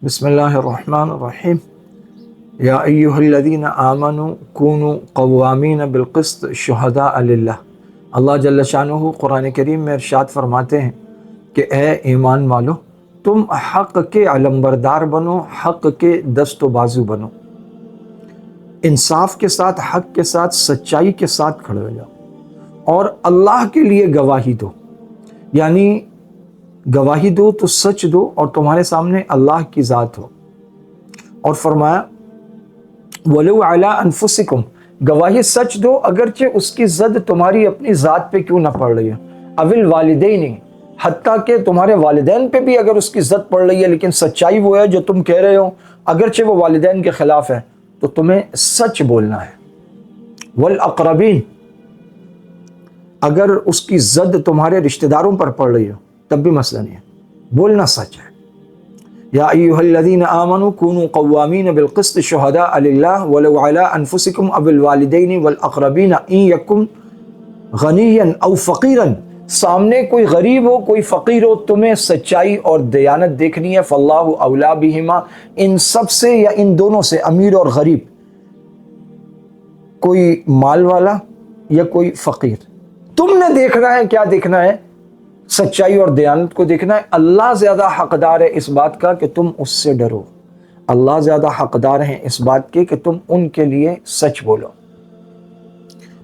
بسم اللہ الرحمن الرحیم یا ایہا الذین آمنوا کونوا قوامین بالقسط شہداء للہ۔ اللہ جل شانہ قرآن کریم میں ارشاد فرماتے ہیں کہ اے ایمان والو، تم حق کے علمبردار بنو، حق کے دست و بازو بنو، انصاف کے ساتھ، حق کے ساتھ، سچائی کے ساتھ کھڑے ہو جاؤ اور اللہ کے لیے گواہی دو۔ یعنی گواہی دو تو سچ دو اور تمہارے سامنے اللہ کی ذات ہو۔ اور فرمایا وَلَوْ عَلَىٰ أَنفُسِكُمْ، گواہی سچ دو اگرچہ اس کی زد تمہاری اپنی ذات پہ کیوں نہ پڑ رہی ہے، اول والدین، حتیٰ کہ تمہارے والدین پہ بھی اگر اس کی زد پڑ رہی ہے لیکن سچائی وہ ہے جو تم کہہ رہے ہو، اگرچہ وہ والدین کے خلاف ہے تو تمہیں سچ بولنا ہے۔ والاقربین، اگر اس کی زد تمہارے رشتہ داروں پر پڑ رہی ہو تب بھی مسئلہ نہیں ہے، بولنا سچ ہے۔ یا ایھا الذین آمنوا کونوا قوامین بالقسط شہداء للہ ولو علی انفسکم او الوالدین والاقربین ان یکن غنیا او فقیرا، سامنے کوئی غریب ہو کوئی فقیر ہو، تمہیں سچائی اور دیانت دیکھنی ہے۔ فاللہ اولی بہما، ان سب سے یا ان دونوں سے، امیر اور غریب، کوئی مال والا یا کوئی فقیر، تم نے دیکھنا ہے۔ کیا دیکھنا ہے؟ سچائی اور دیانت کو دیکھنا ہے۔ اللہ زیادہ حقدار ہے اس بات کا کہ تم اس سے ڈرو، اللہ زیادہ حقدار ہیں اس بات کے کہ تم ان کے لیے سچ بولو۔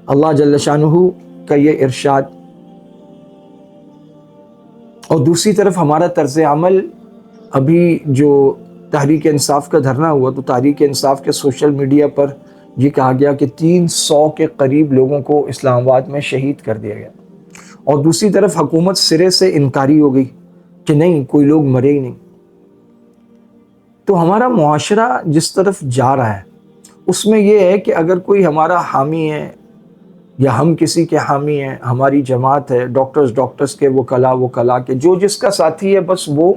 اللہ جل شانہ کا یہ ارشاد، اور دوسری طرف ہمارا طرز عمل، ابھی جو تحریک انصاف کا دھرنا ہوا تو تحریک انصاف کے سوشل میڈیا پر یہ کہا گیا کہ 300 کے قریب لوگوں کو اسلام آباد میں شہید کر دیا گیا، اور دوسری طرف حکومت سرے سے انکاری ہو گئی کہ نہیں، کوئی لوگ مرے ہی نہیں۔ تو ہمارا معاشرہ جس طرف جا رہا ہے اس میں یہ ہے کہ اگر کوئی ہمارا حامی ہے یا ہم کسی کے حامی ہیں، ہماری جماعت ہے، ڈاکٹرز کے وکلاء کے، جو جس کا ساتھی ہے بس وہ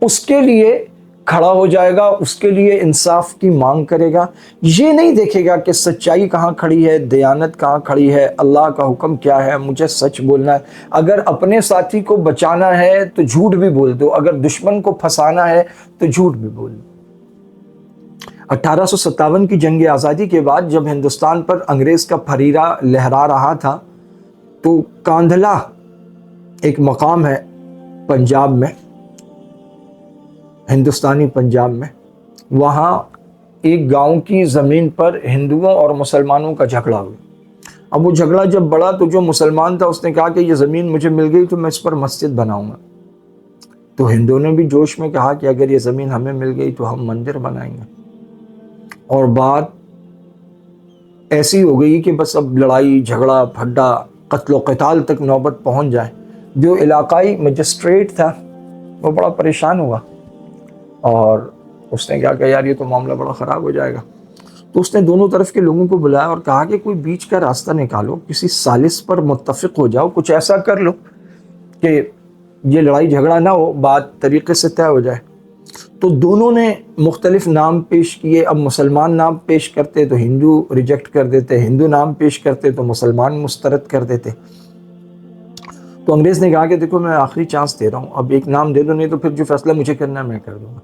اس کے لیے کھڑا ہو جائے گا، اس کے لیے انصاف کی مانگ کرے گا، یہ نہیں دیکھے گا کہ سچائی کہاں کھڑی ہے، دیانت کہاں کھڑی ہے، اللہ کا حکم کیا ہے، مجھے سچ بولنا ہے۔ اگر اپنے ساتھی کو بچانا ہے تو جھوٹ بھی بول دو، اگر دشمن کو پھنسانا ہے تو جھوٹ بھی بول دو۔ 1857 کی جنگ آزادی کے بعد جب ہندوستان پر انگریز کا پھریرا لہرا رہا تھا تو کاندھلا ایک مقام ہے پنجاب میں، ہندوستانی پنجاب میں، وہاں ایک گاؤں کی زمین پر ہندوؤں اور مسلمانوں کا جھگڑا ہوا۔ اب وہ جھگڑا جب بڑھا تو جو مسلمان تھا اس نے کہا کہ یہ زمین مجھے مل گئی تو میں اس پر مسجد بناؤں گا۔ تو ہندوؤں نے بھی جوش میں کہا کہ اگر یہ زمین ہمیں مل گئی تو ہم مندر بنائیں گے، اور بات ایسی ہو گئی کہ بس اب لڑائی جھگڑا پھڈا قتل و قتال تک نوبت پہنچ جائے۔ جو علاقائی مجسٹریٹ تھا وہ بڑا پریشان ہوا اور اس نے کہا کہ یار یہ تو معاملہ بڑا خراب ہو جائے گا۔ تو اس نے دونوں طرف کے لوگوں کو بلایا اور کہا کہ کوئی بیچ کا راستہ نکالو، کسی سالس پر متفق ہو جاؤ، کچھ ایسا کر لو کہ یہ لڑائی جھگڑا نہ ہو، بات طریقے سے طے ہو جائے۔ تو دونوں نے مختلف نام پیش کیے۔ اب مسلمان نام پیش کرتے تو ہندو ریجیکٹ کر دیتے، ہندو نام پیش کرتے تو مسلمان مسترد کر دیتے۔ تو انگریز نے کہا کہ دیکھو میں آخری چانس دے رہا ہوں، اب ایک نام دے دو، نہیں تو پھر جو فیصلہ مجھے کرنا ہے میں کر دوں گا۔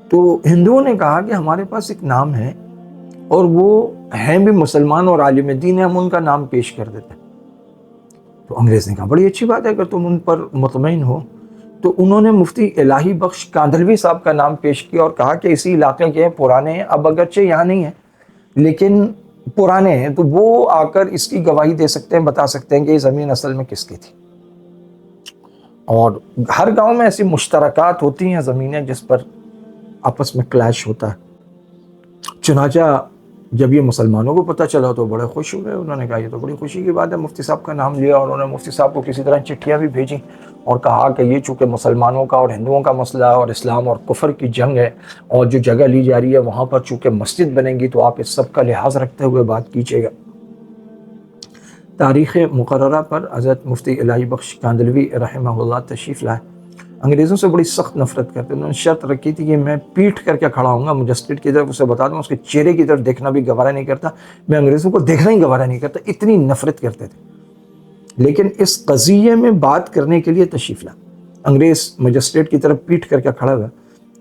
تو ہندوؤں نے کہا کہ ہمارے پاس ایک نام ہے اور وہ ہیں بھی مسلمان اور عالم دین ہیں، ہم ان کا نام پیش کر دیتے ہیں۔ تو انگریز نے کہا بڑی اچھی بات ہے اگر تم ان پر مطمئن ہو۔ تو انہوں نے مفتی الہی بخش کاندھلوی صاحب کا نام پیش کیا اور کہا کہ اسی علاقے کے ہیں، پرانے ہیں، اب اگرچہ یہاں نہیں ہیں لیکن پرانے ہیں، تو وہ آ کر اس کی گواہی دے سکتے ہیں، بتا سکتے ہیں کہ یہ زمین اصل میں کس کی تھی۔ اور ہر گاؤں میں ایسی مشترکات ہوتی ہیں زمینیں جس پر آپس میں کلیش ہوتا ہے۔ چنانچہ جب یہ مسلمانوں کو پتہ چلا تو بڑے خوش ہوئے، انہوں نے کہا یہ تو بڑی خوشی کی بات ہے، مفتی صاحب کا نام لیا اور انہوں نے مفتی صاحب کو کسی طرح چٹھیاں بھی بھیجیں اور کہا کہ یہ چونکہ مسلمانوں کا اور ہندوؤں کا مسئلہ ہے اور اسلام اور کفر کی جنگ ہے، اور جو جگہ لی جا رہی ہے وہاں پر چونکہ مسجد بنے گی تو آپ اس سب کا لحاظ رکھتے ہوئے بات کیجیے گا۔ تاریخ مقررہ پر حضرت مفتی الہی بخش کاندھلوی رحمہ اللہ تشریف لائے۔ انگریزوں سے بڑی سخت نفرت کرتے، انہوں نے شرط رکھی تھی کہ میں پیٹھ کر کے کھڑا ہوں گا، مجسٹریٹ کی طرف اسے بتا دوں، اس کے چہرے کی طرف دیکھنا بھی گوارا نہیں کرتا، میں انگریزوں کو دیکھنا ہی گوارا نہیں کرتا، اتنی نفرت کرتے تھے۔ لیکن اس قضیے میں بات کرنے کے لیے تشریف لا، انگریز مجسٹریٹ کی طرف پیٹھ کر کے کھڑا ہوا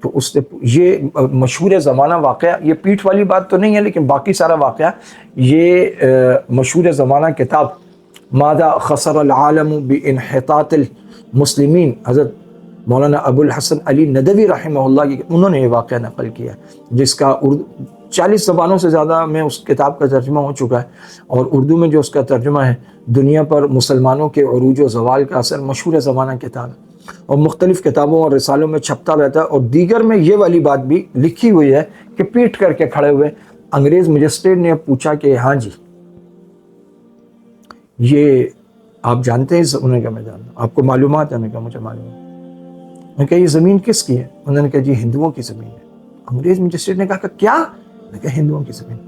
تو اس نے یہ مشہور زمانہ واقعہ، یہ پیٹھ والی بات تو نہیں ہے لیکن باقی سارا واقعہ، یہ مشہور زمانہ کتاب ماذا خسر العالم بانحطاط المسلمین، حضرت مولانا ابو الحسن علی ندوی رحمہ اللہ کی، انہوں نے یہ واقعہ نقل کیا، جس کا 40 زبانوں سے زیادہ میں اس کتاب کا ترجمہ ہو چکا ہے، اور اردو میں جو اس کا ترجمہ ہے، دنیا پر مسلمانوں کے عروج و زوال کا اثر، مشہور زمانہ کتاب ہے، اور مختلف کتابوں اور رسالوں میں چھپتا رہتا ہے، اور دیگر میں یہ والی بات بھی لکھی ہوئی ہے کہ پیٹ کر کے کھڑے ہوئے انگریز مجسٹریٹ نے پوچھا کہ ہاں جی یہ آپ جانتے ہیں؟ انہوں نے کہا میں جانتا ہوں۔ آپ کو معلومات ہے؟ انہوں نے کہا مجھے معلوم ہے۔ میں نے کہا یہ زمین کس کی ہے؟ انہوں نے کہا جی ہندوؤں کی زمین ہے۔ انگریز مجسٹریٹ نے کہا کہ کیا؟ میں نے کہا ہندوؤں کی زمین۔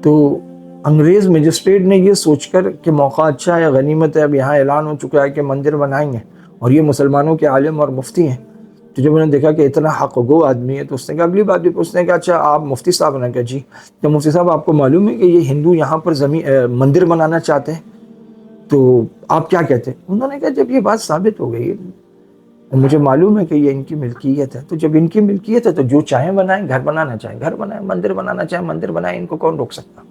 تو انگریز مجسٹریٹ نے یہ سوچ کر کہ موقع اچھا ہے، غنیمت ہے، اب یہاں اعلان ہو چکا ہے کہ مندر بنائیں گے اور یہ مسلمانوں کے عالم اور مفتی ہیں، تو جب انہوں نے دیکھا کہ اتنا حق گو آدمی ہے تو اس نے کہا اگلی بات بھی اس نے کہا اچھا آپ مفتی صاحب نے کہا جی، تو مفتی صاحب آپ کو معلوم ہے کہ یہ ہندو یہاں پر مندر بنانا چاہتے ہیں، تو آپ کیا کہتے ہیں؟ انہوں نے کہا جب یہ بات ثابت ہو گئی اور مجھے معلوم ہے کہ یہ ان کی ملکیت ہے، تو جب ان کی ملکیت ہے تو جو چاہیں بنائیں، گھر بنانا چاہیں گھر بنائیں، مندر بنانا چاہیں مندر بنائیں، ان کو کون روک سکتا؟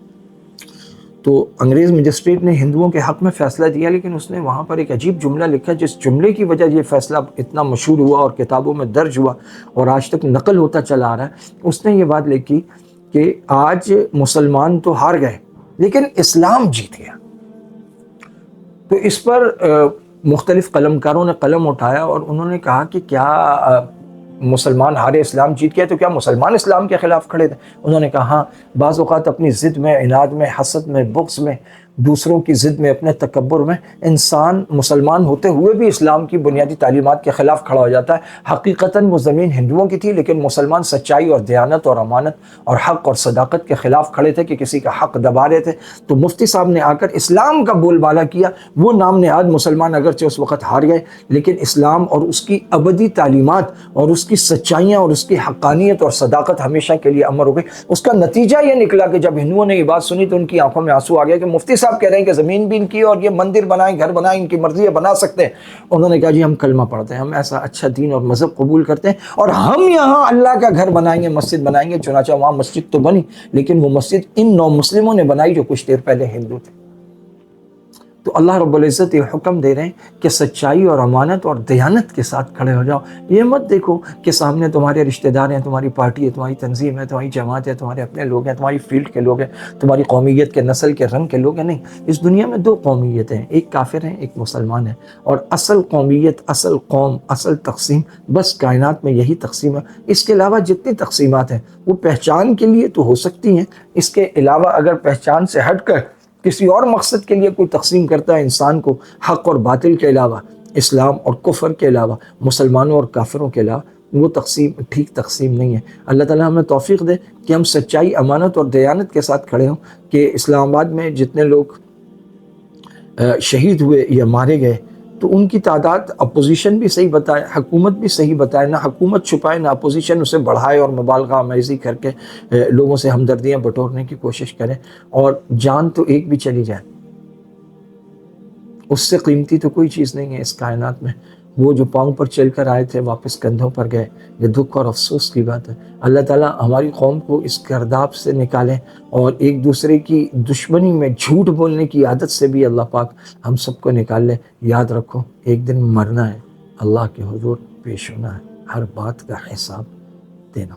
تو انگریز مجسٹریٹ نے ہندوؤں کے حق میں فیصلہ دیا، لیکن اس نے وہاں پر ایک عجیب جملہ لکھا جس جملے کی وجہ یہ فیصلہ اتنا مشہور ہوا اور کتابوں میں درج ہوا اور آج تک نقل ہوتا چلا آ رہا ہے۔ اس نے یہ بات لکھی کہ آج مسلمان تو ہار گئے لیکن اسلام جیت گیا۔ تو اس پر مختلف قلمکاروں نے قلم اٹھایا اور انہوں نے کہا کہ کیا مسلمان ہارے اسلام جیت گیا؟ تو کیا مسلمان اسلام کے خلاف کھڑے تھے؟ انہوں نے کہا ہاں، بعض اوقات اپنی ضد میں، عناد میں، حسد میں، بغض میں، دوسروں کی ضد میں، اپنے تکبر میں انسان مسلمان ہوتے ہوئے بھی اسلام کی بنیادی تعلیمات کے خلاف کھڑا ہو جاتا ہے۔ حقیقتاً وہ زمین ہندوؤں کی تھی لیکن مسلمان سچائی اور دیانت اور امانت اور حق اور صداقت کے خلاف کھڑے تھے کہ کسی کا حق دبا رہے تھے۔ تو مفتی صاحب نے آ کر اسلام کا بول بالا کیا۔ وہ نام نہاد مسلمان اگرچہ اس وقت ہار گئے لیکن اسلام اور اس کی ابدی تعلیمات اور اس کی سچائیاں اور اس کی حقانیت اور صداقت ہمیشہ کے لیے امر ہو گئی۔ اس کا نتیجہ یہ نکلا کہ جب ہندوؤں نے یہ بات سنی تو ان کی آنکھوں میں آنسو آ گیا کہ مفتی صاحب کہہ رہے ہیں کہ زمین بھی ان کی اور یہ مندر بنائیں، گھر بنائیں، ان کی مرضی ہے بنا سکتے ہیں۔ انہوں نے کہا جی ہم کلمہ پڑھتے ہیں، ہم ایسا اچھا دین اور مذہب قبول کرتے ہیں اور ہم یہاں اللہ کا گھر بنائیں گے، مسجد بنائیں گے۔ چنانچہ وہاں مسجد تو بنی لیکن وہ مسجد ان 9 مسلموں نے بنائی جو کچھ دیر پہلے ہندو تھے۔ تو اللہ رب العزت یہ حکم دے رہے ہیں کہ سچائی اور امانت اور دیانت کے ساتھ کھڑے ہو جاؤ۔ یہ مت دیکھو کہ سامنے تمہارے رشتہ دار ہیں، تمہاری پارٹی ہے، تمہاری تنظیم ہے، تمہاری جماعت ہے، تمہارے اپنے لوگ ہیں، تمہاری فیلڈ کے لوگ ہیں، تمہاری قومیت کے، نسل کے، رنگ کے لوگ ہیں۔ نہیں، اس دنیا میں 2 قومیتیں ہیں، ایک کافر ہیں، ایک مسلمان ہے، اور اصل قومیت، اصل قوم، اصل تقسیم بس کائنات میں یہی تقسیم ہے۔ اس کے علاوہ جتنی تقسیمات ہیں وہ پہچان کے لیے تو ہو سکتی ہیں، اس کے علاوہ اگر پہچان سے ہٹ کر کسی اور مقصد کے لیے کوئی تقسیم کرتا ہے انسان کو، حق اور باطل کے علاوہ، اسلام اور کفر کے علاوہ، مسلمانوں اور کافروں کے علاوہ، وہ تقسیم ٹھیک تقسیم نہیں ہے۔ اللہ تعالیٰ ہمیں توفیق دے کہ ہم سچائی، امانت اور دیانت کے ساتھ کھڑے ہوں۔ کہ اسلام آباد میں جتنے لوگ شہید ہوئے یا مارے گئے تو ان کی تعداد اپوزیشن بھی صحیح بتائے، حکومت بھی صحیح بتائے، نہ حکومت چھپائے نہ اپوزیشن اسے بڑھائے اور مبالغہ آمیزی کر کے لوگوں سے ہمدردیاں بٹورنے کی کوشش کرے۔ اور جان تو ایک بھی چلی جائے اس سے قیمتی تو کوئی چیز نہیں ہے اس کائنات میں۔ وہ جو پاؤں پر چل کر آئے تھے واپس کندھوں پر گئے، یہ دکھ اور افسوس کی بات ہے۔ اللہ تعالیٰ ہماری قوم کو اس گرداب سے نکالیں اور ایک دوسرے کی دشمنی میں جھوٹ بولنے کی عادت سے بھی اللہ پاک ہم سب کو نکال لے۔ یاد رکھو ایک دن مرنا ہے، اللہ کے حضور پیش ہونا ہے، ہر بات کا حساب دینا۔